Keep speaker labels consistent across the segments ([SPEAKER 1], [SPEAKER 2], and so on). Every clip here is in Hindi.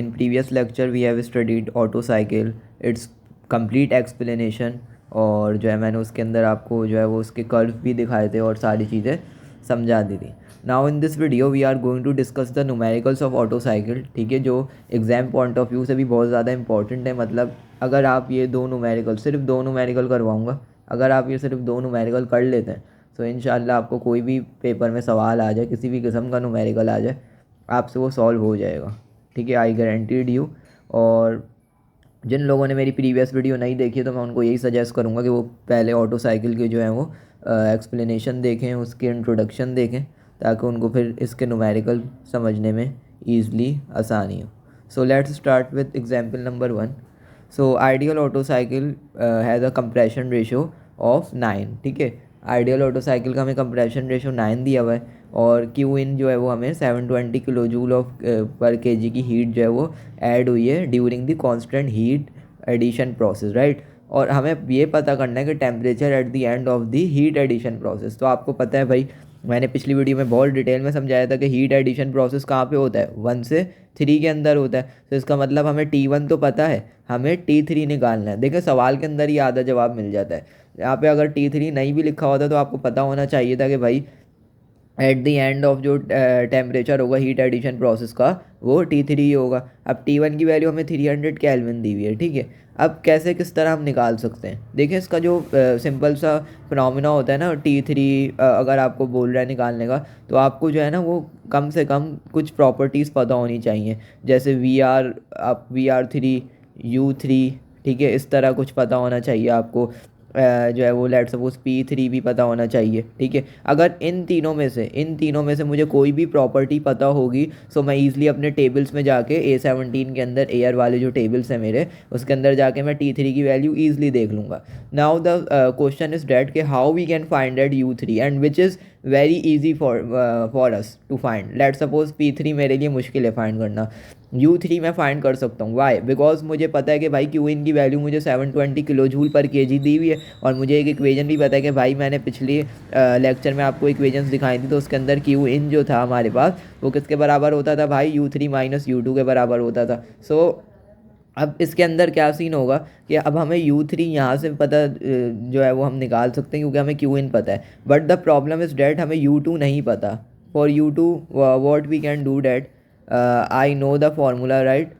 [SPEAKER 1] in previous lecture we have studied auto cycle, its complete explanation, और जो है मैंने उसके अंदर आपको जो है वो उसके कर्व भी दिखाए थे और सारी चीज़ें समझा दी थी. Now in this video we are going to discuss the numericals of Otto cycle. ठीक है, जो एग्ज़ाम पॉइंट ऑफ व्यू से भी बहुत ज़्यादा इंपॉर्टेंट है. मतलब अगर आप ये दो न्यूमेरिकल, सिर्फ दो न्यूमेरिकल करवाऊँगा, अगर आप ये सिर्फ दो न्यूमेरिकल कर लेते हैं तो इंशाल्लाह आपको कोई भी पेपर में सवाल आ जाए, किसी भी किस्म का न्यूमेरिकल आ जाए, आपसे वो सॉल्व हो जाएगा. ठीक है, आई गारंटीड यू. और जिन लोगों ने मेरी प्रीवियस वीडियो नहीं देखी है तो मैं उनको यही सजेस्ट करूँगा कि वो पहले ऑटो साइकिल के जो है वो एक्सप्लेनेशन देखें, उसके इंट्रोडक्शन देखें, ताकि उनको फिर इसके न्यूमेरिकल समझने में ईज़िली आसानी हो. So let's start with example number 1. So ideal auto cycle has a compression ratio of 9. ठीक है, आइडियल ऑटो साइकिल का हमें कंप्रेशन रेशियो 9 दिया हुआ है और क्यू इन जो है वो हमें 720 किलो जूल ऑफ पर केजी की हीट जो है वो ऐड हुई है during the constant heat addition process, right. और हमें ये पता करना है कि temperature at the end of the heat addition process. तो आपको पता है भाई, मैंने पिछली वीडियो में बहुत डिटेल में समझाया था कि हीट एडिशन प्रोसेस कहाँ पे होता है, 1 से 3 के अंदर होता है. तो इसका मतलब हमें T1 तो पता है, हमें T3 निकालना है. देखिए सवाल के अंदर ही आधा जवाब मिल जाता है. यहाँ पे अगर T3 नहीं भी लिखा होता तो आपको पता होना चाहिए था कि भाई एट द एंड ऑफ जो टेम्परेचर होगा हीट एडिशन प्रोसेस का वो T3 ही होगा. अब T1 की वैल्यू हमें 300 केल्विन दी हुई है. ठीक है, अब कैसे किस तरह हम निकाल सकते हैं. देखिए इसका जो सिंपल सा फिनोमिना होता है ना, T3 अगर आपको बोल रहा है निकालने का, तो आपको जो है ना वो कम से कम कुछ प्रॉपर्टीज़ पता होनी चाहिए. जैसे VR3 U3, ठीक है, इस तरह कुछ पता होना चाहिए आपको. जो है वो लेट सपोज P3 भी पता होना चाहिए. ठीक है, अगर इन तीनों में से मुझे कोई भी प्रॉपर्टी पता होगी सो मैं ईज़िली अपने टेबल्स में जाके A17 के अंदर एयर वाले जो टेबल्स हैं मेरे, उसके अंदर जाके मैं T3 की वैल्यू ईज़िली देख लूँगा. Now the question is that कि how we can find that U3 and which is very easy for us to find. Let suppose P3 मेरे लिए मुश्किल है फाइंड करना, U3 मैं फाइंड कर सकता हूँ. वाई? बिकॉज मुझे पता है कि भाई क्यू इन की वैल्यू मुझे 720 किलो जूल पर केजी दी हुई है और मुझे एक इक्वेजन भी पता है कि भाई मैंने पिछली लेक्चर में आपको इक्वेजन्स दिखाई थी, तो उसके अंदर क्यू इन जो था हमारे पास वो किसके बराबर होता था भाई, U3 माइनस U2 के बराबर होता था. सो अब इसके अंदर क्या सीन होगा कि अब हमें U3 यहाँ से पता जो है वो हम निकाल सकते हैं क्योंकि हमें क्यू इन पता है. But the problem is that हमें U2 नहीं पता. For U2 what we can do that, I know the formula, right.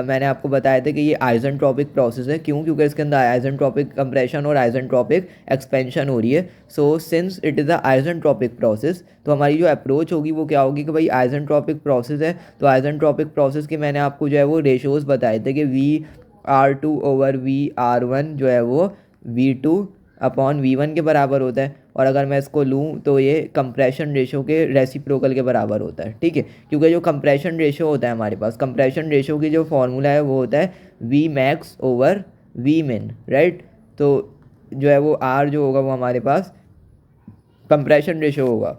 [SPEAKER 1] मैंने आपको बताया था कि ये आइसेंट्रोपिक प्रोसेस है. क्यों? क्योंकि इसके अंदर आइसेंट्रोपिक कंप्रेशन और आइसेंट्रोपिक एक्सपेंशन हो रही है. So since it is a isentropic process, तो हमारी जो अप्रोच होगी वो क्या होगी कि भाई आइसेंट्रोपिक प्रोसेस है, तो आइसेंट्रोपिक प्रोसेस के मैंने आपको जो है वो रेशोज़ बताए थे कि VR2 ओवर VR1 जो है वो V2 अपॉन V1 के बराबर होता है. और अगर मैं इसको लूँ तो ये कंप्रेशन रेशो के रेसिप्रोकल के बराबर होता है. ठीक है, क्योंकि जो कंप्रेशन रेशो होता है हमारे पास, कंप्रेशन रेशो की जो फॉर्मूला है वो होता है V मैक्स ओवर V मिन, राइट. तो जो है वो R जो होगा वो हमारे पास कंप्रेशन रेशो होगा.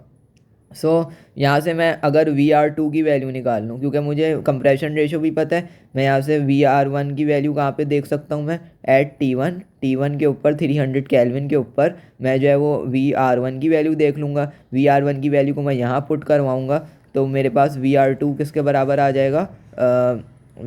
[SPEAKER 1] सो यहाँ से मैं अगर VR2 की वैल्यू निकाल लूँ, क्योंकि मुझे कंप्रेशन रेशो भी पता है, मैं यहाँ से VR1 की वैल्यू कहाँ पे देख सकता हूँ, मैं एट T1 के ऊपर 300 केल्विन के ऊपर मैं जो है वो VR1 की वैल्यू देख लूँगा. VR1 की वैल्यू को मैं यहाँ पुट करवाऊँगा तो मेरे पास VR2 किसके बराबर आ जाएगा,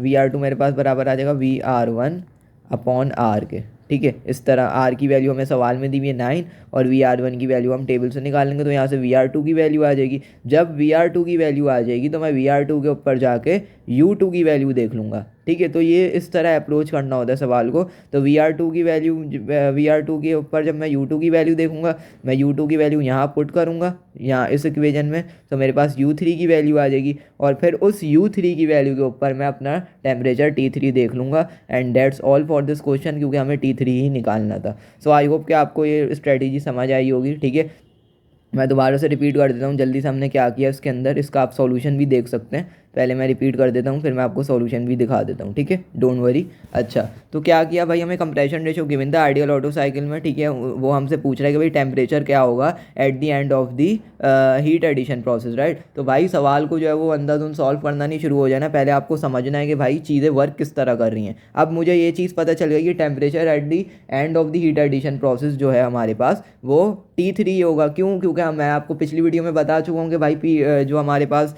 [SPEAKER 1] VR2 मेरे पास बराबर आ जाएगा VR1 अपॉन R के. ठीक है, इस तरह R की वैल्यू हमें सवाल में दी हुई है 9 और VR1 की वैल्यू हम टेबल से निकालेंगे तो यहाँ से VR2 की वैल्यू आ जाएगी. जब VR2 की वैल्यू आ जाएगी तो मैं VR2 के ऊपर जाके U2 की वैल्यू देख लूँगा. ठीक है, तो ये इस तरह अप्रोच करना होता है सवाल को. तो VR2 के ऊपर जब मैं U2 की वैल्यू देखूँगा, मैं U2 की वैल्यू यहाँ पुट करूँगा यहाँ इस इक्वेजन में, तो मेरे पास U3 की वैल्यू आ जाएगी और फिर उस U3 की वैल्यू के ऊपर मैं अपना टेम्परेचर T3 देख लूँगा. And that's all for this question, क्योंकि हमें T3 ही निकालना था. सो आई होप कि आपको ये स्ट्रेटेजी समझ आई होगी. ठीक है, मैं दोबारा से रिपीट कर देता हूँ जल्दी से हमने क्या किया इसके अंदर. इसका आप सॉल्यूशन भी देख सकते हैं. पहले मैं रिपीट कर देता हूँ फिर मैं आपको सॉल्यूशन भी दिखा देता हूँ. ठीक है, डोंट वरी. अच्छा, तो क्या किया भाई, हमें कंप्रेशन रेशो गिवन था आइडियल ऑटो साइकिल में. ठीक है, वो हमसे पूछ रहा है कि भाई टेम्परेचर क्या होगा at the end of the heat addition process, right. तो भाई सवाल को जो है वो अंधाधुंध सॉल्व करना नहीं शुरू हो जाना, पहले आपको समझना है कि भाई चीज़ें वर्क किस तरह कर रही हैं. अब मुझे ये चीज़ पता चल गई कि temperature at the end of the heat addition process जो है हमारे पास वो T3 होगा. क्यों? क्योंकि मैं आपको पिछली वीडियो में बता चुका हूँ कि भाई जो हमारे पास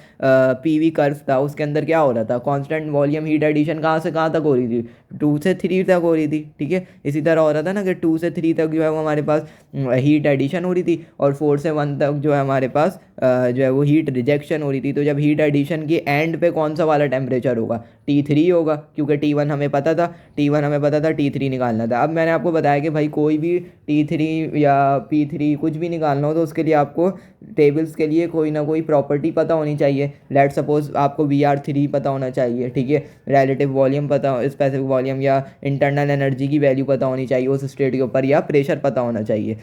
[SPEAKER 1] PV कर्व था उसके अंदर क्या हो रहा था, कांस्टेंट वॉल्यूम हीट एडिशन कहाँ से कहाँ तक हो रही थी, 2 से 3 तक हो रही थी, ठीक है। इसी तरह हो रहा था ना कि 2 से 3 तक जो है वो हमारे पास हीट एडिशन हो रही थी, और 4 से 1 तक जो है हमारे पास जो है वो हीट रिजेक्शन हो रही थी। तो जब हीट एडिशन के एंड पे कौन सा वाला टेम्परेचर होगा, T3 होगा, क्योंकि T1 हमें पता था, T3 निकालना था। अब मैंने आपको बताया कि भाई कोई भी T3 या P3 कुछ भी निकालना हो तो उसके लिए आपको टेबल्स के लिए कोई ना कोई प्रॉपर्टी पता होनी चाहिए। लेट सपोज आपको VR3 पता होना चाहिए, ठीक है, रिलेटिव वॉल्यूम पता, स्पेसिफिक वॉल्यूम या इंटरनल एनर्जी की वैल्यू पता होनी चाहिए उस स्टेट के ऊपर, या प्रेशर पता होना चाहिए।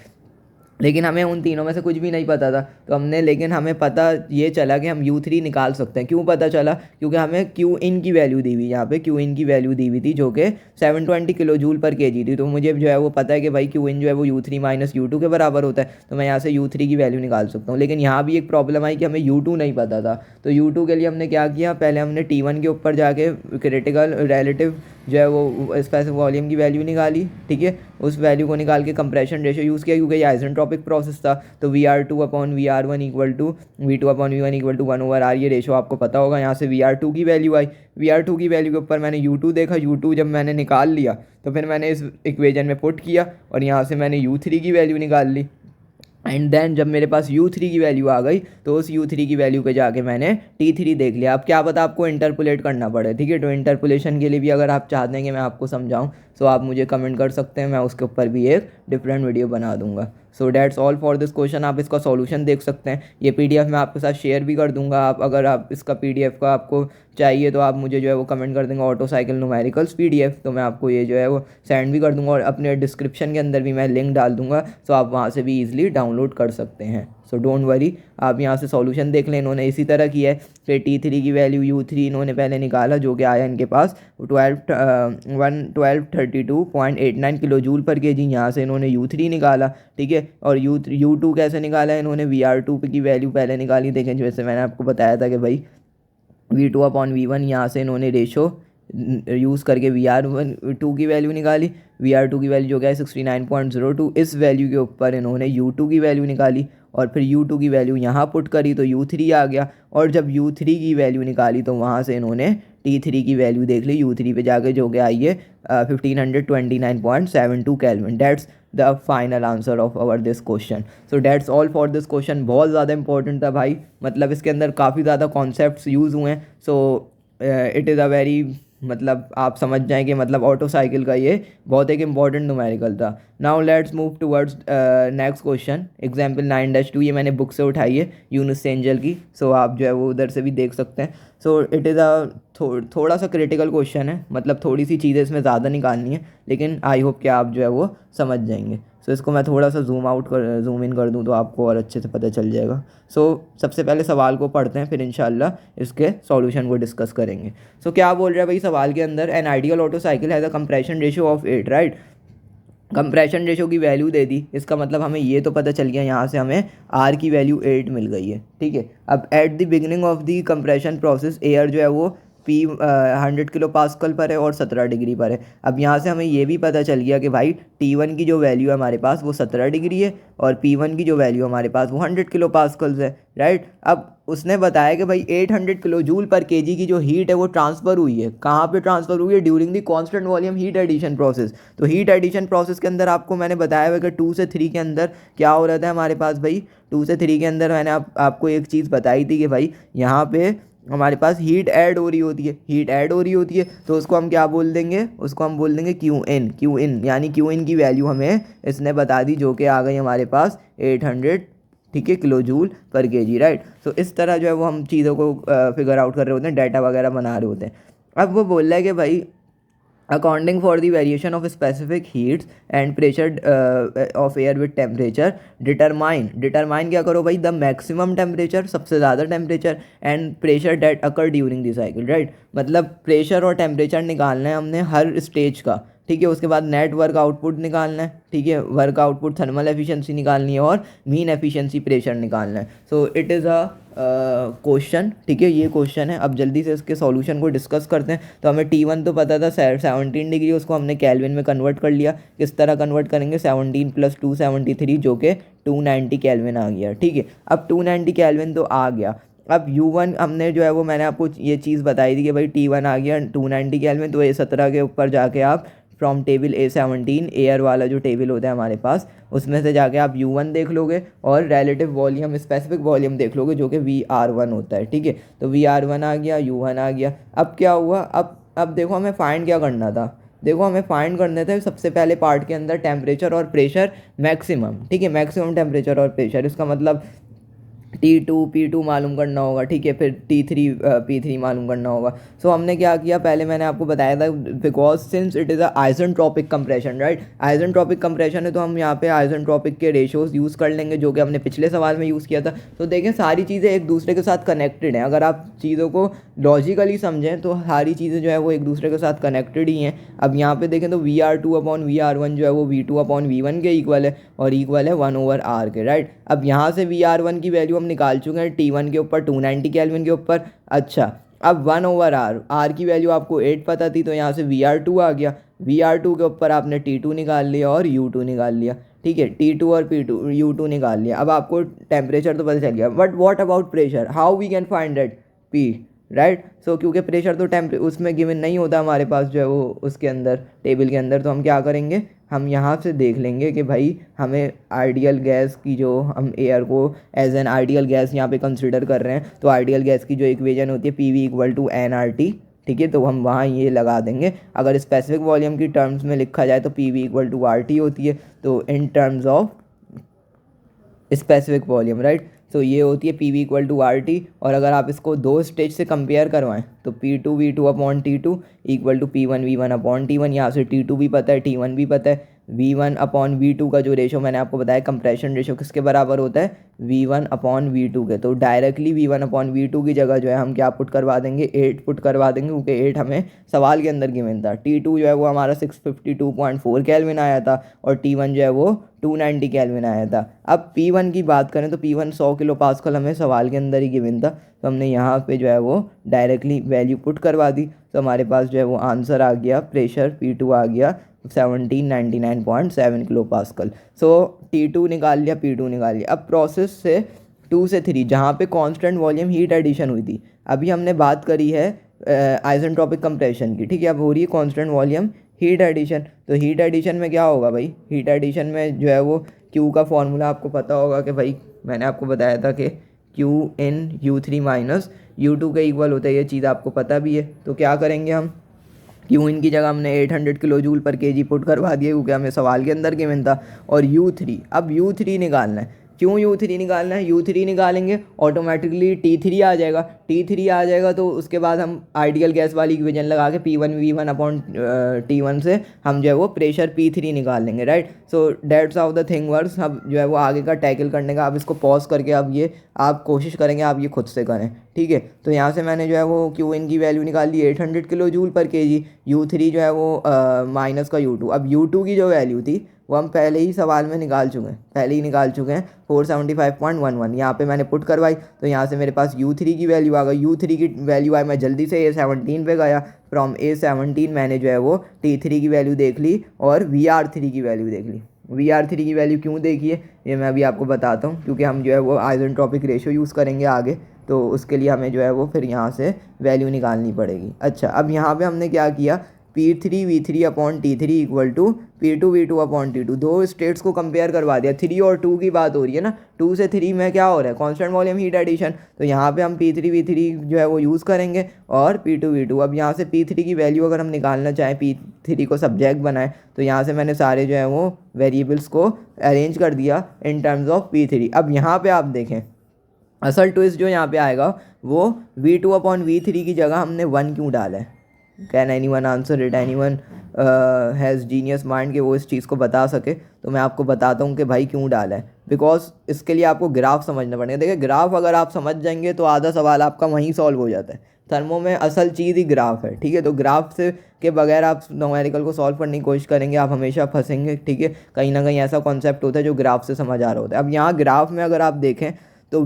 [SPEAKER 1] लेकिन हमें उन तीनों में से कुछ भी नहीं पता था, तो लेकिन हमें पता ये चला कि हम U3 निकाल सकते हैं। क्यों पता चला, क्योंकि हमें क्यू इन की वैल्यू दी हुई, यहाँ पे क्यू इन की वैल्यू दी हुई थी जो कि 720 किलो जूल पर kg थी। तो मुझे जो है वो पता है कि भाई क्यू इन जो है वो U3 माइनस U2 के बराबर होता है, तो मैं यहाँ से U3 की वैल्यू निकाल सकता हूँ। लेकिन यहाँ भी एक प्रॉब्लम आई कि हमें U2 नहीं पता था। तो U2 के लिए हमने क्या किया, पहले हमने T1 के ऊपर जाके क्रिटिकल रिलेटिव जो है वो स्पेसिफिक वॉल्यूम की वैल्यू निकाली, ठीक है। उस वैल्यू को निकाल के कंप्रेशन रेशियो यूज़ किया, क्योंकि ये आइसेंट्रोपिक प्रोसेस था। तो VR2/VR1 equal to V2/V1 equal to 1/R, ये रेशो आपको पता होगा। यहाँ से VR2 की वैल्यू आई, VR2 की वैल्यू के ऊपर मैंने U2 देखा, U2 जब मैंने निकाल लिया तो फिर मैंने इस इक्वेशन में पुट किया और यहाँ से मैंने U3 की वैल्यू निकाल ली। एंड देन जब मेरे पास U3 की वैल्यू आ गई तो उस U3 की वैल्यू पे जाके मैंने T3 देख लिया। अब क्या पता आपको इंटरपोलेट करना पड़े, ठीक है। तो इंटरपोलेशन के लिए भी अगर आप चाहते हैं कि मैं आपको समझाऊं तो आप मुझे कमेंट कर सकते हैं, मैं उसके ऊपर भी एक डिफरेंट वीडियो बना दूंगा। सो that's all for this question. आप इसका सॉल्यूशन देख सकते हैं, ये PDF मैं आपके साथ शेयर भी कर दूंगा। आप अगर आप इसका PDF का आपको चाहिए तो आप मुझे जो है वो कमेंट कर देंगे ऑटो साइकिल न्यूमेरिकल्स PDF, तो मैं आपको ये जो है वो सेंड भी कर दूंगा, और अपने डिस्क्रिप्शन के अंदर भी मैं लिंक डाल दूंगा, तो आप वहाँ से भी ईजिली डाउनलोड कर सकते हैं। सो डोंट वरी, आप यहाँ से सॉल्यूशन देख लें। इन्होंने इसी तरह किया है, फिर T3 की वैल्यू U3 इन्होंने पहले निकाला जो कि आया इनके पास 1232.89 किलो जूल पर kg। यहाँ से इन्होंने U3 निकाला, ठीक है। और U2 कैसे निकाला, इन्होंने VR2 की वैल्यू पहले निकाली। देखें जैसे मैंने आपको बताया था कि भाई V2/V1, यहाँ से इन्होंने रेशो यूज़ करके VR2 की वैल्यू निकाली। VR2 की वैल्यू जो क्या है 69.02, इस वैल्यू के ऊपर इन्होंने U2 की वैल्यू निकाली और फिर U2 की वैल्यू यहाँ पुट करी तो U3 आ गया। और जब U3 की वैल्यू निकाली तो वहाँ से इन्होंने T3 की वैल्यू देख ली, U3 पे जाके जो कि आई है 1529.72 kelvin. That's the final answer of our this question. So that's all for this question. बहुत ज़्यादा इंपॉर्टेंट था भाई, मतलब इसके अंदर काफ़ी ज़्यादा कॉन्सेप्ट्स यूज़ हुए हैं। So it is a very, मतलब आप समझ जाएं कि मतलब ऑटो साइकिल का ये बहुत एक इंपॉर्टेंट न्यूमेरिकल था। Now let's move towards next question, example 9-2। ये मैंने बुक से उठाई है यूनुस सेंजल की, सो आप जो है वो उधर से भी देख सकते हैं। सो इट इज़ अ थोड़ा सा क्रिटिकल क्वेश्चन है, मतलब थोड़ी सी चीज़ें इसमें ज़्यादा निकालनी है, लेकिन आई होप कि आप जो है वो समझ जाएंगे। सो इसको मैं थोड़ा सा जूम इन कर दूँ तो आपको और अच्छे से पता चल जाएगा। सो सबसे पहले सवाल को पढ़ते हैं, फिर इंशाल्लाह इसके सॉल्यूशन को डिस्कस करेंगे। सो क्या बोल रहा है भाई सवाल के अंदर, an ideal auto cycle has a compression ratio of 8, right. Compression ratio की वैल्यू दे दी, इसका मतलब हमें ये तो पता चल गया यहाँ से हमें R की वैल्यू 8 मिल गई है, ठीक है। अब at the beginning of the compression process air जो है वो 100 किलो पास्कल पर है और 17 डिग्री पर है। अब यहाँ से हमें ये भी पता चल गया कि भाई T1 की जो वैल्यू है हमारे पास वो 17 डिग्री है और P1 की जो वैल्यू हमारे पास वो 100 किलो पास्कल्स है, राइट। अब उसने बताया कि भाई 800 किलो जूल पर kg की जो हीट है वो ट्रांसफ़र हुई है, कहाँ पे ट्रांसफ़र हुई है, during the constant volume heat addition process. तो हीट एडिशन प्रोसेस के अंदर आपको मैंने बताया हुआ कि 2 से 3 के अंदर क्या हो रहा था हमारे पास भाई, 2 से 3 के अंदर मैंने आपको एक चीज़ बताई थी कि भाई यहाँ पे हमारे पास हीट ऐड हो रही होती है, हीट ऐड हो रही होती है, तो उसको हम क्या बोल देंगे, उसको हम बोल देंगे Qin, यानी Qin की वैल्यू हमें इसने बता दी जो कि आ गई हमारे पास 800, ठीक है, किलो जूल पर kg, राइट। तो इस तरह जो है वो हम चीज़ों को फिगर आउट कर रहे होते हैं, डाटा वगैरह बना रहे होते हैं। अब वो बोल रहा है कि भाई according for the variation of specific heats and pressure of air with temperature determine क्या करो भाई, द मैक्सिमम टेम्परेचर, सबसे ज़्यादा temperature, and pressure that occur during the cycle, right. मतलब प्रेशर और टेम्परेचर निकालना है हमने हर स्टेज का, ठीक है। उसके बाद नेट वर्क आउटपुट निकालना है, ठीक है, वर्क आउटपुट थर्मल एफिशिएंसी निकालनी है और मीन एफिशिएंसी प्रेशर निकालना है। So it is a question, ठीक है, ये क्वेश्चन है। अब जल्दी से इसके सॉल्यूशन को डिस्कस करते हैं। तो हमें T1 तो पता था 17 डिग्री, उसको हमने केल्विन में कन्वर्ट कर लिया। किस तरह कन्वर्ट करेंगे, 17 + 2 73 जो कि 290 केल्विन आ गया, ठीक है। अब 290 केल्विन तो आ गया, अब U1 हमने जो है वो मैंने आपको ये चीज़ बताई थी कि भाई T1 आ गया 290 केल्विन, तो A17 के ऊपर जाके आप फ्रॉम टेबल A17 एयर वाला जो टेबल होता है हमारे पास, उसमें से जाके आप U1 देख लोगे और रिलेटिव वॉल्यूम स्पेसिफिक वॉल्यूम देख लोगे जो कि VR1 होता है, ठीक है। तो VR1 आ गया, U1 आ गया। अब क्या हुआ, अब देखो हमें फाइंड क्या करना था। देखो हमें फाइंड करने थे सबसे पहले पार्ट के अंदर टेम्परेचर और प्रेशर मैक्सिमम, ठीक है, मैक्सिमम टेम्परेचर और प्रेशर, इसका मतलब T2 P2 मालूम करना होगा, ठीक है, फिर T3 P3 मालूम करना होगा। सो हमने क्या किया, पहले मैंने आपको बताया था because since it is a isentropic compression, right, isentropic compression है तो हम यहाँ पे आइसेंट्रोपिक के रेशियोज यूज़ कर लेंगे जो कि हमने पिछले सवाल में यूज़ किया था। तो देखें सारी चीज़ें एक दूसरे के साथ कनेक्टेड हैं, अगर आप चीज़ों को लॉजिकली समझें तो सारी चीज़ें जो है वो एक दूसरे के साथ कनेक्टेड ही हैं। अब यहाँ पे देखें तो VR2/VR1 जो है वो V2/V1 के इक्वल है और इक्वल है 1/R के, राइट। अब यहाँ से VR1 की वैल्यू हम निकाल चुके हैं T1 के ऊपर 290 केल्विन के ऊपर। अच्छा, अब 1/R, R की वैल्यू आपको 8 पता थी तो यहाँ से VR2 आ गया, VR2 के ऊपर आपने T2 निकाल लिया और U2 निकाल लिया, ठीक है, T2 और P2 U2 निकाल लिया। अब आपको टेम्परेचर तो पता चल गया, but what about pressure, how we can find that P, right. सो क्योंकि प्रेशर तो उसमें गिवन नहीं होता हमारे पास जो है वो उसके अंदर टेबल के अंदर, तो हम क्या करेंगे, हम यहाँ से देख लेंगे कि भाई हमें आइडियल गैस की जो हम एयर को एज एन आइडियल गैस यहाँ पे कंसिडर कर रहे हैं, तो आइडियल गैस की जो इक्वेशन होती है PV = nRT, ठीक है, तो हम वहाँ ये लगा देंगे। अगर स्पेसिफिक वॉल्यूम की टर्म्स में लिखा जाए तो PV = RT होती है, तो in terms of specific volume, right. तो ये होती है PV = RT। और अगर आप इसको दो स्टेज से कंपेयर करवाएं तो P2V2/T2 = P1V1/T1, यहाँ से T2 भी पता है, T1 भी पता है। V1/V2 का जो रेशो मैंने आपको बताया कंप्रेशन रेशो किसके बराबर होता है, V1/V2 के। तो डायरेक्टली V1/V2 की जगह जो है हम क्या पुट करवा देंगे, 8 पुट करवा देंगे, क्योंकि 8 हमें सवाल के अंदर गिवन था। T2 जो है वो हमारा 652.4 केल्विन आया था और T1 जो है वो 290 केल्विन आया था। अब P1 की बात करें तो P1 100 किलो पास्कल हमें सवाल के अंदर ही गिवन था, तो हमने यहाँ पे जो है वो डायरेक्टली वैल्यू पुट करवा दी, तो हमारे पास जो है वो आंसर आ गया, प्रेशर P2 आ गया 1799.7 किलो पास्कल। सो T2 निकाल लिया, P2 निकाल लिया। अब प्रोसेस से 2 से 3 जहाँ पे कांस्टेंट वॉल्यूम हीट एडिशन हुई थी, अभी हमने बात करी है आइसेंट्रोपिक कंप्रेशन की, ठीक है, अब हो रही है कांस्टेंट वॉल्यूम हीट एडिशन। तो हीट एडिशन में क्या होगा भाई, हीट एडिशन में जो है वो Q का फॉर्मूला आपको पता होगा कि भाई मैंने आपको बताया था कि Q(in)U3 - U2 के इक्वल होता है, ये चीज़ आपको पता भी है। तो क्या करेंगे हम, Q की जगह हमने 800 किलो जूल पर kg पुट करवा दिया क्योंकि हमें सवाल के अंदर गिवन था। और U3, अब U3 निकालना है। क्यों U3 निकालना है, U3 निकालेंगे ऑटोमेटिकली T3 आ जाएगा, T3 आ जाएगा तो उसके बाद हम आइडियल गैस वाली इक्वेशन लगा के P1V1/T1 से हम जो है वो प्रेशर P3 निकाल लेंगे, right. So that's how the thing works. अब जो है वो आगे का टैकल करने का, आप इसको पॉज करके अब ये आप कोशिश करेंगे, आप ये खुद से करें, ठीक है। तो यहाँ से मैंने जो है वो Qin की वैल्यू निकाल ली 800 किलो जूल पर kg, U3 जो है वो माइनस का U2। अब U2 की जो वैल्यू थी वो हम पहले ही सवाल में निकाल चुके हैं, 475.11। यहाँ पे मैंने पुट करवाई तो यहाँ से मेरे पास U3 की वैल्यू आ गई। U3 की वैल्यू आई, मैं जल्दी से A17 पे गया, फ्रॉम A17 मैंने जो है वो T3 की वैल्यू देख ली और VR3 की वैल्यू देख ली। VR3 की वैल्यू क्यों देखी है ये मैं अभी आपको बताता हूँ, क्योंकि हम जो है वो आइसेंट्रोपिक रेशो यूज़ करेंगे आगे, तो उसके लिए हमें जो है वो फिर यहाँ से वैल्यू निकालनी पड़ेगी। अच्छा, अब यहाँ पे हमने क्या किया, P3V3/T3 = P2V2/T2, दो स्टेट्स को कंपेयर करवा दिया। 3 और 2 की बात हो रही है ना, 2 से 3 में क्या हो रहा है, कांस्टेंट वॉल्यूम हीट एडिशन। तो यहाँ पे हम P3V3 जो है वो यूज़ करेंगे और P2V2। अब यहाँ से P3 की वैल्यू अगर हम निकालना चाहें, P3 को सब्जेक्ट बनाएं, तो यहाँ से मैंने सारे जो है वो वेरिएबल्स को अरेंज कर दिया इन टर्म्स ऑफ P3। अब यहाँ पर आप देखें असल ट्विस्ट जो यहाँ पे आएगा वो V2/V3 की जगह हमने 1 क्यों डाला है। Can anyone answer it, anyone has genius mind कि वो इस चीज़ को बता सके। तो मैं आपको बताता हूँ कि भाई क्यों डाला है, बिकॉज इसके लिए आपको ग्राफ समझना पड़ेगा। देखिए ग्राफ अगर आप समझ जाएंगे तो आधा सवाल आपका वहीं सॉल्व हो जाता है। थर्मो में असल चीज़ ही ग्राफ है, ठीक है। तो ग्राफ से के बगैर आप न्यूमेरिकल को सॉल्व करने की कोशिश करेंगे, आप हमेशा फंसेंगे, ठीक है। कहीं ना कहीं ऐसा कॉन्सेप्ट होता है जो ग्राफ से समझ आ रहा होता है। अब यहाँ ग्राफ में अगर आप देखें तो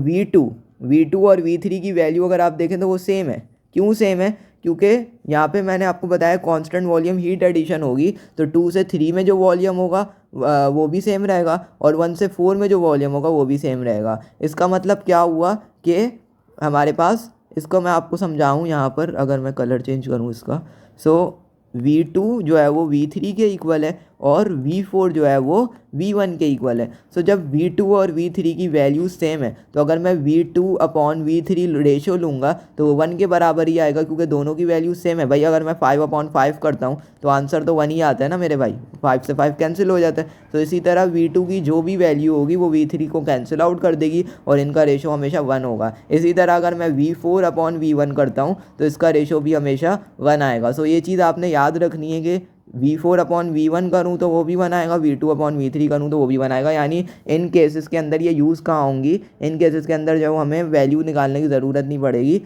[SPEAKER 1] V2 और V3 की वैल्यू अगर आप देखें तो वो सेम है। क्यों सेम है, क्योंकि यहाँ पे मैंने आपको बताया कांस्टेंट वॉल्यूम हीट एडिशन होगी, तो 2 से 3 में जो वॉल्यूम होगा वो भी सेम रहेगा और 1 से 4 में जो वॉल्यूम होगा वो भी सेम रहेगा। इसका मतलब क्या हुआ कि हमारे पास, इसको मैं आपको समझाऊँ यहाँ पर, अगर मैं कलर चेंज करूँ इसका, सो V2 जो है वो V3 के इक्वल है और V4 जो है वो V1 के इक्वल है। सो जब V2 और V3 की वैल्यू सेम है तो अगर मैं V2/V3 रेशो लूँगा तो वो 1 के बराबर ही आएगा, क्योंकि दोनों की वैल्यू सेम है भाई। अगर मैं 5/5 करता हूँ तो आंसर तो 1 ही आता है ना मेरे भाई, 5 से 5 कैंसिल हो जाता है। तो इसी तरह V2 की जो भी वैल्यू होगी वो V3 को कैंसिल आउट कर देगी और इनका रेशो हमेशा 1 होगा। इसी तरह अगर मैं V4/V1 करता हूँ तो इसका रेशो भी हमेशा 1 आएगा। सो ये चीज़ आपने याद रखनी है कि V4/V1 करूँ तो वो भी 1 आएगा, V2/V3 करूँ तो वो भी 1 आएगा। यानी इन केसेस के अंदर ये यूज़ कहाँ होंगी, इन केसेस के अंदर जो हमें वैल्यू निकालने की ज़रूरत नहीं पड़ेगी।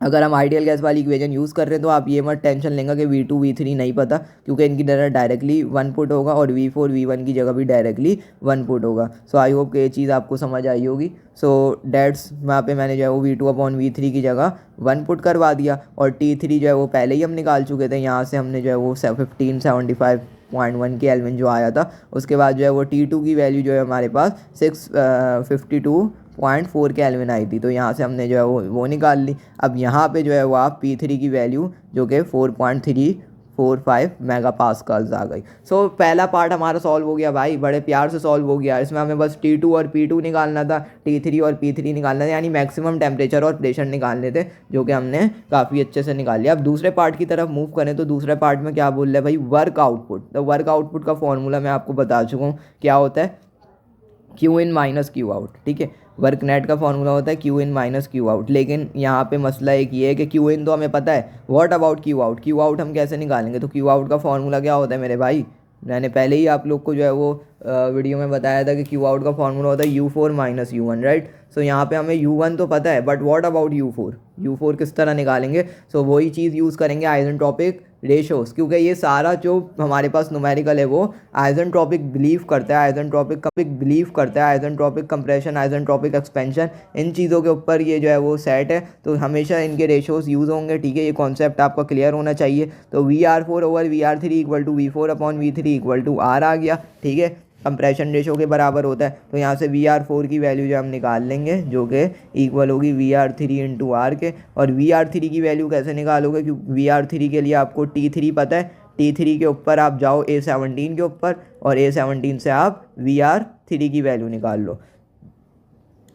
[SPEAKER 1] अगर हम आइडियल गैस वाली इक्वेशन यूज़ कर रहे हैं तो आप ये मत टेंशन लेंगे कि V2 V3 नहीं पता, क्योंकि इनकी जगह डायरेक्टली 1 पुट होगा और V4 V1 की जगह भी डायरेक्टली 1 पुट होगा। सो आई होप कि ये चीज़ आपको समझ आई होगी। सो डैट्स वहाँ पे मैंने जो है वो V2/V3 की जगह 1 पुट करवा दिया और T3 जो है वो पहले ही हम निकाल चुके थे। यहाँ से हमने जो है वो 1575.1 केल्विन जो आया था। उसके बाद जो है वो T2 की वैल्यू जो है हमारे पास 652.4 केल्विन आई थी। तो यहाँ से हमने जो है वो निकाल ली। अब यहाँ पे जो है वो आप P3 की वैल्यू जो कि 4.345 मेगा पास्कल्स आ गई। सो पहला पार्ट हमारा सॉल्व हो गया भाई, बड़े प्यार से सॉल्व हो गया। इसमें हमें बस T2 और P2 निकालना था, T3 और P3 निकालना था, यानी मैक्सिमम टेम्परेचर और प्रेशर निकालने थे, जो कि हमने काफ़ी अच्छे से निकाल लिया। अब दूसरे पार्ट की तरफ मूव करें तो दूसरे पार्ट में क्या बोल रहे हैं भाई, वर्क आउटपुट। तो वर्क आउटपुट का फॉर्मूला मैं आपको बता चुका हूँ क्या होता है, Q in minus Q out. ठीक है, वर्क नेट का फॉर्मूला होता है Q in minus Q out. लेकिन यहाँ पे मसला एक ये है कि Q in तो हमें पता है, what about Q out, Q out हम कैसे निकालेंगे। तो Q आउट का फॉर्मूला क्या होता है मेरे भाई, मैंने पहले ही आप लोग को जो है वो वीडियो में बताया था कि Q आउट का फॉर्मूला होता है U4 माइनस U1, राइट। सो यहाँ पे हमें U1 तो पता है, but what about U4, U4 किस तरह निकालेंगे। सो वही चीज़ यूज़ करेंगे आइसेंट्रोपिक रेशोस, क्योंकि ये सारा जो हमारे पास न्यूमेरिकल है वो आइसेंट्रोपिक बिलीव करता है, आइसेंट्रोपिक कंप्रेशन, आइसेंट्रोपिक एक्सपेंशन, इन चीज़ों के ऊपर ये जो है वो सेट है। तो हमेशा इनके रेशोस यूज़ होंगे। ठीक है, ये कॉन्सेप्ट आपका क्लियर होना चाहिए। तो VR4/VR3 equal to V4/V3 equal to R आ गया। ठीक है, कंप्रेशन रेशो के बराबर होता है। तो यहाँ से VR4 की वैल्यू जो हम निकाल लेंगे जो कि इक्वल होगी VR3 इंटू R के। और VR3 की वैल्यू कैसे निकालोगे, क्योंकि VR3 के लिए आपको T3 पता है, T3 के ऊपर आप जाओ A17 के ऊपर और A17 से आप VR3 की वैल्यू निकाल लो।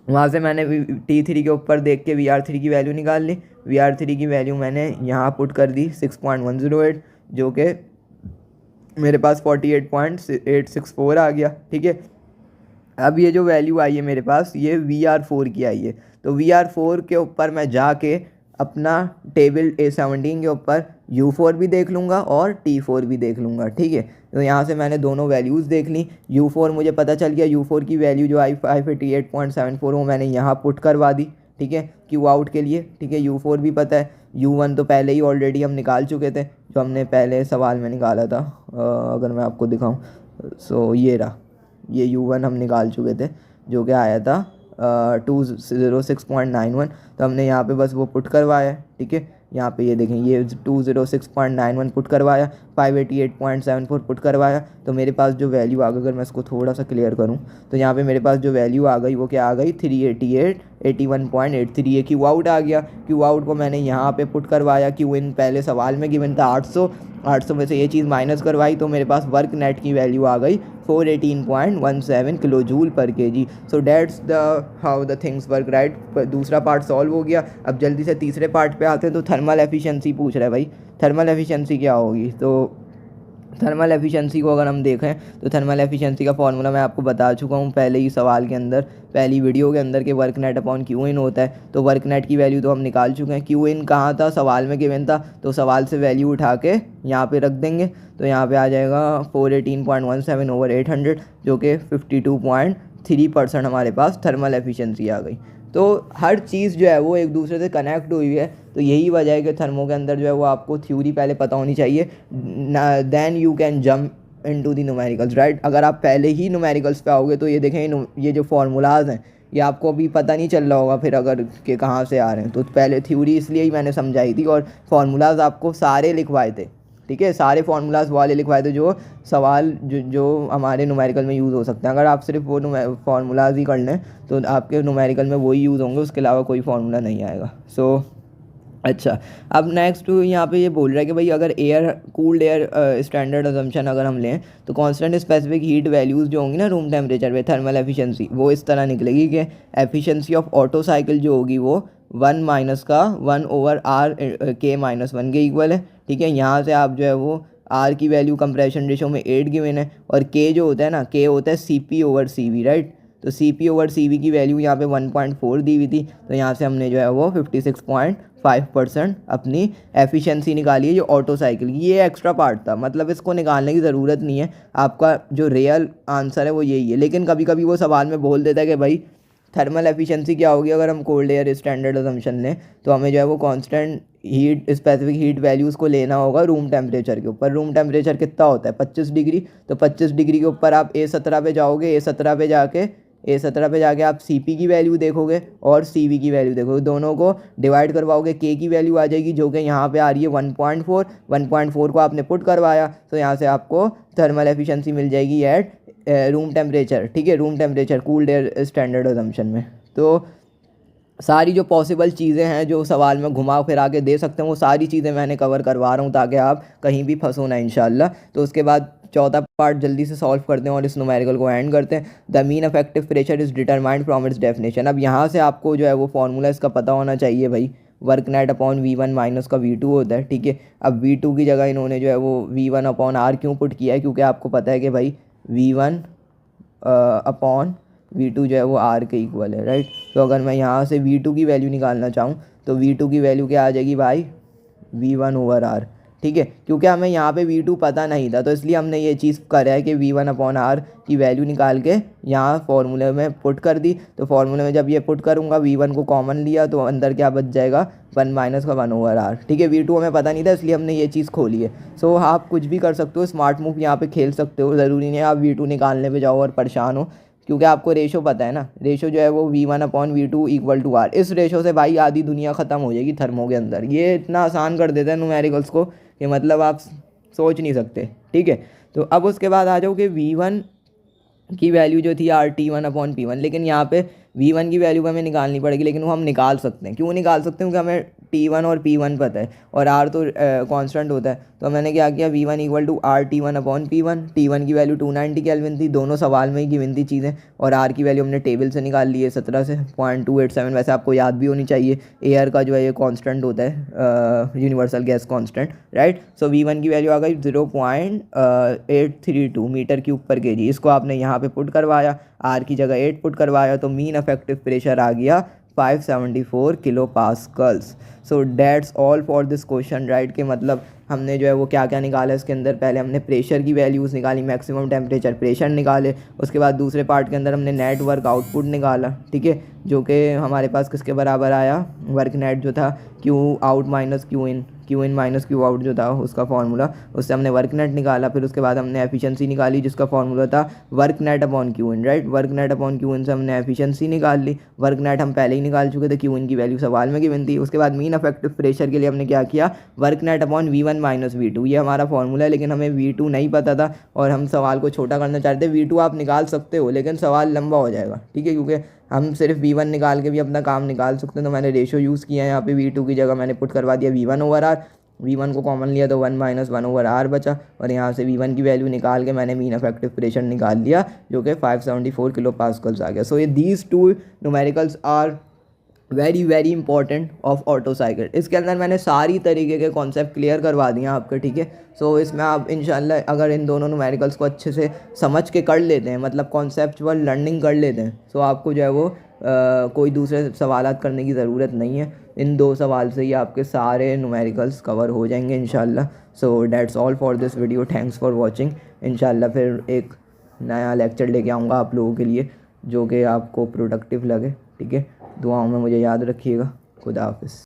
[SPEAKER 1] वहाँ से मैंने T3 के ऊपर देख के VR3 की वैल्यू निकाल ली। VR3 की वैल्यू मैंने यहाँ पुट कर दी 6.108, जो कि मेरे पास 48.864 आ गया। ठीक है, अब ये जो वैल्यू आई है मेरे पास ये VR4 की आई है। तो VR4 के ऊपर मैं जाके अपना टेबल A17 के ऊपर U4 भी देख लूँगा और T4 भी देख लूँगा। ठीक है, तो यहाँ से मैंने दोनों वैल्यूज़ देख ली। U4 मुझे पता चल गया, U4 की वैल्यू जो आई 588.74 वो मैंने यहाँ पुट करवा दी। ठीक है, Q आउट के लिए। ठीक है, U4 भी पता है, U1 तो पहले ही ऑलरेडी हम निकाल चुके थे, जो हमने पहले सवाल में निकाला था। अगर मैं आपको दिखाऊं, सो ये रहा, ये U1 हम निकाल चुके थे, जो कि आया था 206.91। तो हमने यहाँ पे बस वो पुट करवाया। ठीक है, यहाँ पे ये देखें, ये 206.91 पुट करवाया, 588.74 पुट करवाया। तो मेरे पास जो वैल्यू आ गई, अगर मैं इसको थोड़ा सा क्लियर करूँ तो यहाँ पे मेरे पास जो वैल्यू आ गई वो क्या आ गई, 388.81.83। ये Q आउट आ गया। Q आउट को मैंने यहाँ पे पुट करवाया। Q इन पहले सवाल में गिवन था 800 में से ये चीज़ माइनस करवाई तो मेरे पास वर्क नेट की वैल्यू आ गई 418.17 किलो जूल पर KG. So that's the how the things work, right. दूसरा पार्ट सॉल्व हो गया। अब जल्दी से तीसरे पार्ट पे आते हैं। तो थर्मल एफिशिएंसी पूछ रहा है भाई, थर्मल एफिशिएंसी क्या होगी। तो थर्मल एफिशिएंसी को अगर हम देखें तो थर्मल एफिशिएंसी का फॉर्मूला मैं आपको बता चुका हूँ पहले ही सवाल के अंदर, पहली वीडियो के अंदर, के work net upon Q in होता है। तो वर्क नेट की वैल्यू तो हम निकाल चुके हैं। क्यू इन कहाँ था, सवाल में गिवन था, तो सवाल से वैल्यू उठा के यहाँ पे रख देंगे। तो यहाँ पे आ जाएगा 418.17/800, जो कि 52.3% हमारे पास थर्मल एफिशिएंसी आ गई। तो हर चीज़ जो है वो एक दूसरे से कनेक्ट हुई है। तो यही वजह है कि थर्मो के अंदर जो है वो आपको थ्योरी पहले पता होनी चाहिए, then you can jump into the numericals, right. अगर आप पहले ही न्यूमेरिकल्स पे आओगे तो ये देखें, ये जो फार्मूलाज हैं ये आपको अभी पता नहीं चल रहा होगा फिर अगर कि कहाँ से आ रहे हैं। तो पहले थ्योरी इसलिए ही मैंने समझाई थी और फार्मूलाज आपको सारे लिखवाए थे। ठीक है, सारे फार्मूलाज वाले लिखवाए थे जो सवाल जो हमारे न्यूमेरिकल में यूज़ हो सकते हैं। अगर आप सिर्फ वो फार्मूलाज ही कर लें तो आपके न्यूमेरिकल में वही यूज़ होंगे, उसके अलावा कोई फार्मूला नहीं आएगा। सो अच्छा, अब नेक्स्ट यहाँ पे ये बोल रहा है कि भाई अगर कूल्ड एयर स्टैंडर्ड अजम्पशन अगर हम लें तो कांस्टेंट स्पेसिफिक हीट वैल्यूज़ जो होंगी ना रूम टेम्परेचर पे, थर्मल एफिशिएंसी वो इस तरह निकलेगी कि एफिशिएंसी ऑफ ऑटो साइकिल जो होगी वो 1 माइनस का 1/r K-1 के इक्वल है। ठीक है, यहाँ से आप जो है वो आर की वैल्यू कंप्रेशन रेशो में 8 गिवन है, और के जो होता है ना, के होता है CP/CV, राइट। तो CP/CV की वैल्यू यहाँ पे 1.4 दी हुई थी, तो यहाँ से हमने जो है वो 56.5% अपनी एफिशिएंसी निकाली है जो ऑटो साइकिल की। ये एक्स्ट्रा पार्ट था, मतलब इसको निकालने की ज़रूरत नहीं है, आपका जो रियल आंसर है वो यही है। लेकिन कभी कभी वो सवाल में बोल देता है कि भाई थर्मल एफिशिएंसी क्या होगी अगर हम कोल्ड एयर स्टैंडर्ड अजम्पशन लें, तो हमें जो है वो constant heat specific heat values को लेना होगा रूम टेम्परेचर के ऊपर। रूम टेम्परेचर कितना होता है 25 डिग्री, तो 25 डिग्री के ऊपर आप A17 पे जाओगे, A17 पे जाके आप CP की वैल्यू देखोगे और CV की वैल्यू देखोगे, दोनों को डिवाइड करवाओगे, K की वैल्यू आ जाएगी जो कि यहाँ पे आ रही है 1.4 को आपने पुट करवाया, तो यहाँ से आपको थर्मल एफिशिएंसी मिल जाएगी एट रूम टेम्परेचर। ठीक है, room temperature cooled air standard assumption में। तो सारी जो पॉसिबल चीज़ें हैं जो सवाल में घुमा फिरा के दे सकते हैं वो सारी चीज़ें मैंने कवर करवा रहा हूँ ताकि आप कहीं भी फंसो ना इंशाल्लाह। तो उसके बाद चौथा पार्ट जल्दी से सॉल्व करते हैं और इस न्यूमेरिकल को एंड करते हैं। The mean effective pressure is determined from its definition. अब यहाँ से आपको जो है वो फार्मूला इसका पता होना चाहिए भाई, work net upon V1 minus का V2 होता है। ठीक है, अब V2 की जगह इन्होंने जो है वो V1/R क्यों पुट किया है, क्योंकि आपको पता है कि भाई V1/V2 जो है वो R के इक्वल है, राइट। तो अगर मैं यहाँ से V2 की वैल्यू निकालना चाहूँ तो V2 की वैल्यू क्या आ जाएगी भाई, V1/R। ठीक है, क्योंकि हमें यहाँ पे V2 पता नहीं था तो इसलिए हमने ये चीज़ करा है कि V1/R की वैल्यू निकाल के यहाँ फार्मूले में पुट कर दी। तो फार्मूले में जब ये पुट करूँगा V1 को कॉमन लिया तो अंदर क्या बच जाएगा 1 माइनस का 1/R। ठीक है, V2 हमें पता नहीं था इसलिए हमने ये चीज़ खोली है। सो आप कुछ भी कर सकते हो, स्मार्ट मूव यहाँ पे खेल सकते हो, ज़रूरी नहीं है आप V2 निकालने पे जाओ और परेशान हो, क्योंकि आपको रेशो पता है ना, रेशो जो है वो V1/V2 इक्वल टू R। इस रेशो से भाई आधी दुनिया ख़त्म हो जाएगी थर्मो के अंदर। ये इतना आसान कर देता है न्यूमेरिकल्स को कि मतलब आप सोच नहीं सकते। ठीक है, तो अब उसके बाद आ जाओ कि V1 की वैल्यू जो थी RT1/P1, लेकिन यहाँ पे V1 की वैल्यू हमें निकालनी पड़ेगी, लेकिन वो हम निकाल सकते हैं। क्यों निकाल सकते हैं, क्योंकि हमें T1 और P1 पता है और R तो कांस्टेंट होता है। तो मैंने क्या किया, V1 equal to RT1/P1। T1 की वैल्यू 290 केल्विन थी, दोनों सवाल में ही गिवन थी चीज़ें, और R की वैल्यू हमने टेबल से निकाल ली है 17 से 0.287। वैसे आपको याद भी होनी चाहिए, एयर का जो है ये कॉन्स्टेंट होता है, यूनिवर्सल गैस कॉन्स्टेंट, राइट। सो V1 की वैल्यू आ गई 0.832 मीटर क्यूब पर kg। इसको आपने यहाँ पे पुट करवाया, R की जगह 8 पुट करवाया, तो मीन इफेक्टिव प्रेशर आ गया 574 kilo pascals. So that's all for this question, right. के मतलब हमने जो है वो क्या क्या निकाला इसके अंदर, पहले हमने प्रेशर की वैल्यूज़ निकाली, मैक्सिमम टेम्परेचर प्रेशर निकाले, उसके बाद दूसरे पार्ट के अंदर हमने नेट वर्क आउटपुट निकाला। ठीक है, जो कि हमारे पास किसके बराबर आया, वर्क नेट जो था Q आउट माइनस Q इन माइनस Q आउट जो था उसका फार्मूला, उससे हमने वर्क नेट निकाला। फिर उसके बाद हमने एफिशिएंसी निकाली जिसका फार्मूला था work net upon Q in, right. Work net upon Q in से हमने एफिशिएंसी निकाल ली, वर्क नेट हम पहले ही निकाल चुके थे, Q इन की वैल्यू सवाल में गिवन थी। उसके बाद मीन इफेक्टिव प्रेशर के लिए हमने क्या किया, work net upon V1 minus V2, ये हमारा फार्मूला है, लेकिन हमें V2 नहीं पता था और हम सवाल को छोटा करना चाहते थे। V2 आप निकाल सकते हो लेकिन सवाल लंबा हो जाएगा। ठीक है, क्योंकि हम सिर्फ V1 निकाल के भी अपना काम निकाल सकते हैं, तो मैंने रेशो यूज़ किया है यहाँ पे, V2 की जगह मैंने पुट करवा दिया V1/R। V1 को कॉमन लिया तो 1 माइनस 1/R बचा, और यहाँ से V1 की वैल्यू निकाल के मैंने मीन इफेक्टिव प्रेशर निकाल लिया जो कि 574 किलो पास्कल्स आ गया। सो ये these two numericals are very very important of Otto cycle. इसके अंदर मैंने सारी तरीके के कॉन्सेप्ट क्लियर करवा दिए आपके। ठीक है, सो इसमें आप इंशाल्लाह अगर इन दोनों न्यूमेरिकल्स को अच्छे से समझ के कर लेते हैं, मतलब कॉन्सेप्चुअल लर्निंग कर लेते हैं, तो आपको जो है वो कोई दूसरे सवालात करने की ज़रूरत नहीं है। इन 2 सवाल से ही आपके सारे न्यूमेरिकल्स कवर हो जाएंगे इंशाल्लाह। So that's all for this video, thanks for watching. इंशाल्लाह फिर एक नया लेक्चर लेके आऊँगा आप लोगों के लिए जो कि आपको प्रोडक्टिव लगे। ठीक है, दुआओं में मुझे याद रखिएगा। खुदा हाफिज़।